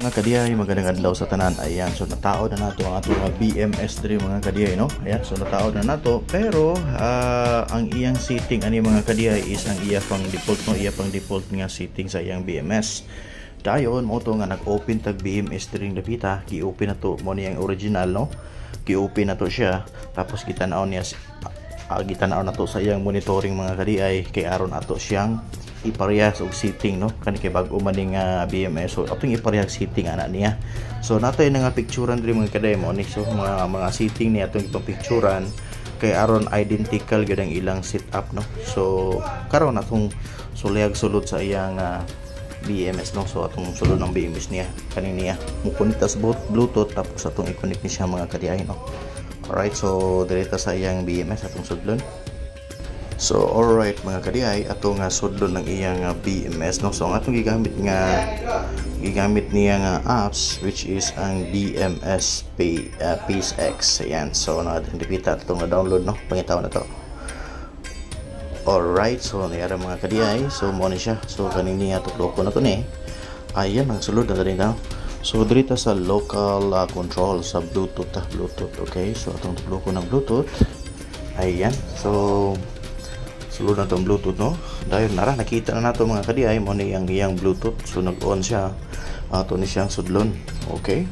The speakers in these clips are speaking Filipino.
Mga kadiyay, magandang adlaw sa tanan. Ayan, so natao na nato ang ato BMS diri mga kadiyay, no? Ayan, so natao na nato, pero ang iyang setting ani mga kadiyay is ang iya pang default, no? Iya pang default nga setting sa iyang BMS. Dayon mo to nga nag-open tag BMS diri dapita, gi-open na to mo niyang original, no? Gi-open na to siya, tapos gitanaw niya gitanaw na to sa iyang monitoring mga kadiyay, kay aron ato siyang iparehas og setting, no? Kani kay bag-o man ning BMS, so atong iparehas setting ana niya. So nato yung nga picturean diri mga kadiyay mo ni, so mga setting niya atong ipapicturean kay aron identical gyud ang ilang setup, no? So karon atong suliyag sulod sa iyang BMS, no? So atong sulod ng BMS niya kani niya mo connect sa Bluetooth, tapos atong i-connect ni siya mga kadiyay, no? Alright, so direta sa iyang BMS atong sudlon. So alright mga kadiyay, ato nga sudlon ng iyang BMS, no? So ang atong gigamit niya nga apps, which is ang BMS PaceX. Ayan, so na-depita ito nga download, no? Pangitaw na to. Alright, so nayara mga kadiyay, so mo ni siya. So kanini ato loko na to ni. Ayan, ang sulod na rin na. So dirita sa local control sa Bluetooth, okay? So atong loko ng Bluetooth. Ayan, so sulod na itong Bluetooth, no? Dahil nara nakita na nato mga kadiyay mo ni ang iyang Bluetooth, so nag-on siya, ato ni siyang sudlon, okay?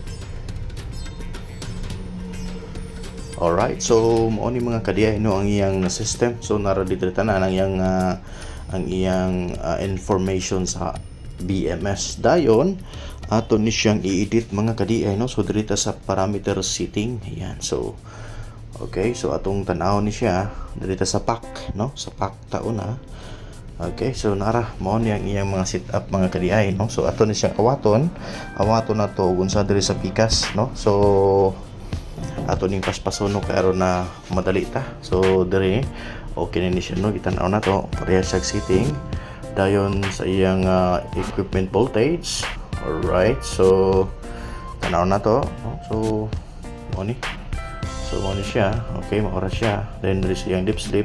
Alright, so mo ni mga kadiyay, no, ang iyang system. So nara dito tanan ang iyang information sa BMS. Dayon ato ni siyang i-edit mga kadiyay, no? So dirita sa parameter setting. Ayan, so okay, so atong tanaw ni siya dito sa pack, no? Sa pack taon na. Okay, so nara mo ni ang iyang mga setup mga kadiyay, no? So ato ni siyang awaton na to unsa diri sa pikas, no? So ato ning paspason, no, kay aron na madali ta. So diri okay ni siya, no? Gitanaw na to pareha sa setting. Dayon sa iyang equipment voltage. Alright, so tanaw na to, no? So mo ni, so mo ni siya, okay, maura siya. Then there is yung deep sleep.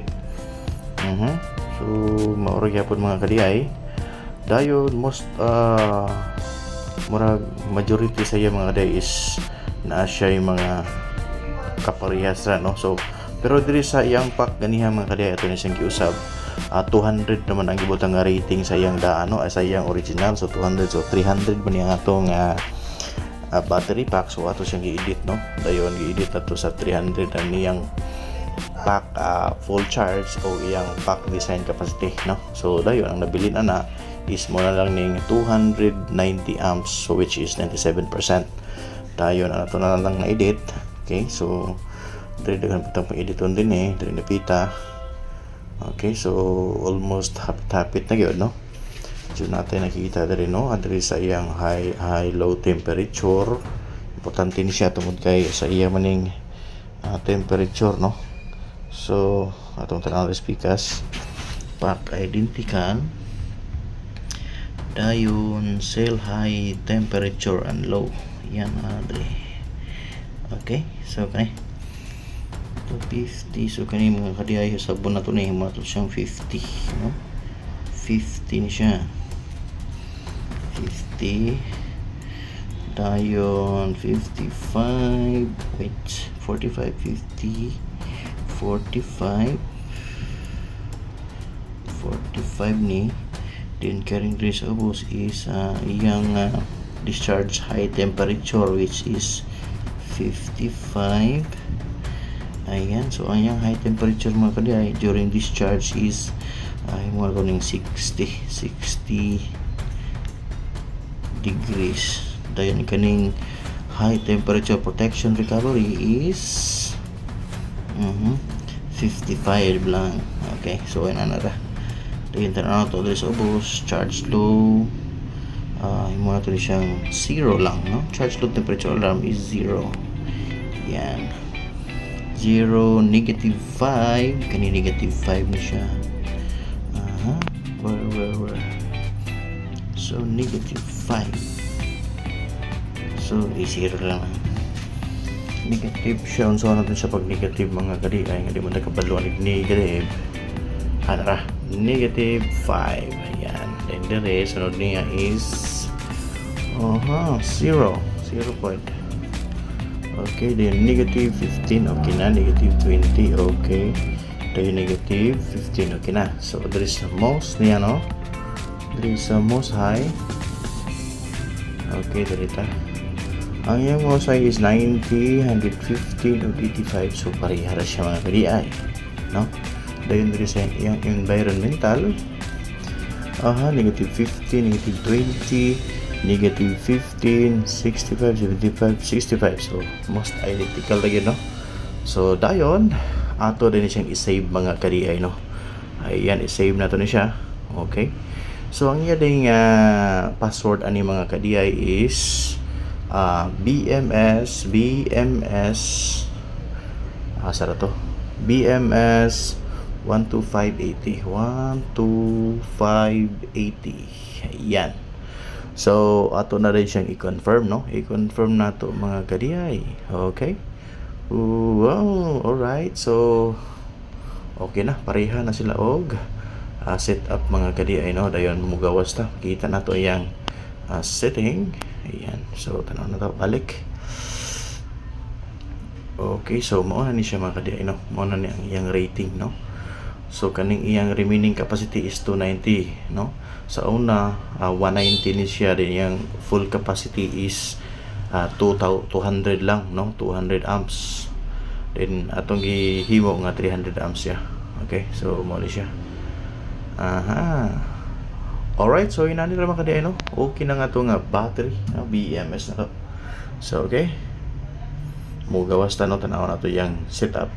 So maura gyapon mga kadiyay. Dayon most murag majority sa iya mga kadiyay is naa siya yung mga kaparehas ra, no? So pero diri sa iyang pack ganiha mga kadiyay, ato ni siyang giusab 200 naman ang gibutang nga rating sa iyang no? Sa iyang original. So 200, so 300 man yung atong battery pack. So ato siyang i-edit, no? Dayon i-edit ato sa 300 ang niyang pack full charge o iyang pack design capacity, no? So dayon ang nabilin ana is mo na lang ning 290 amps, so which is 97%. Dayon ato na lang na edit. Okay, so diri dagan putang pang-editon din diri napita. Okay, so almost hapit na gyud, no? So natin nakikita diri, no, adiri sa iyang high low temperature. Importante ni siya tungod kay sa iya maning temperature, no? So atong tanang speakers pack identical. Dayon cell high temperature and low. Yan adiri. Okay, so okay. 50, so kani mga kadiyay sabon na to ni mato siyang 50, no? 50 ni siya. 50 dayon 55, wait, 45, 50, 45 ni. Then carrying trace obos is iyang discharge high temperature, which is 55. Ayan, so ang high temperature mga kadiyay during discharge is mo ning 60 degrees. Dayon kaning high temperature protection recovery is 55 lang. Okay, so ayun na ra. Dayon tanaw to sa ubos, charge low. Mo na to siyang 0 lang, no? Charge low temperature alarm is 0. Yan. 0, negative 5. Kani negative 5 na siya. Where? So negative 5. So i-0 lang. Negative siya. So natin sa pag negative mga kadiyay, nga di mo nakabalo ni negative. negative 5. Ayan. Then the rest, sunod niya is 0 point. Okay, then negative 15 okay na, negative 20 okay, then negative 15 okay na. So there is the most niya, no? There is the most high. Okay, dito. Ang yung most high is 90, 115, and 85. So parehara siya mga kadiay, no? Then there is yung environmental. Negative 15, negative 20, negative 15, 65, 75, 65. So, most identical lagi, no? So, dayon, ato din siyang isave mga kadiay, no? Ayan, isave na to na siya. Okay? So, ang iya ding password ani mga kadiay is BMS sara to? BMS 12580. 12580. Ayan. So, ato na rin siyang i-confirm, no? I-confirm na to mga kadiay. Okay? Wow, alright. So, okay na. Pareha na sila og set up mga kadiay, no? Dayon, mugawas ta. Kita na to yung setting. Ayan. So, tanaw na to. Balik. Okay. So, mauna ni siya mga kadiay, no? Mauna ni ang iyang rating, no? So kaning iyang remaining capacity is 290, no? Sa una 190 ni siya, din yang full capacity is 200 lang, no? 200 amps. Then atong gihimo nga 300 amps siya. Okay, so mo ni siya. Alright, so inani ra man kadi, no? Okay na nga to nga battery, no? BMS na to. So okay, mo gawas ta, no? Tanaw na to yang setup.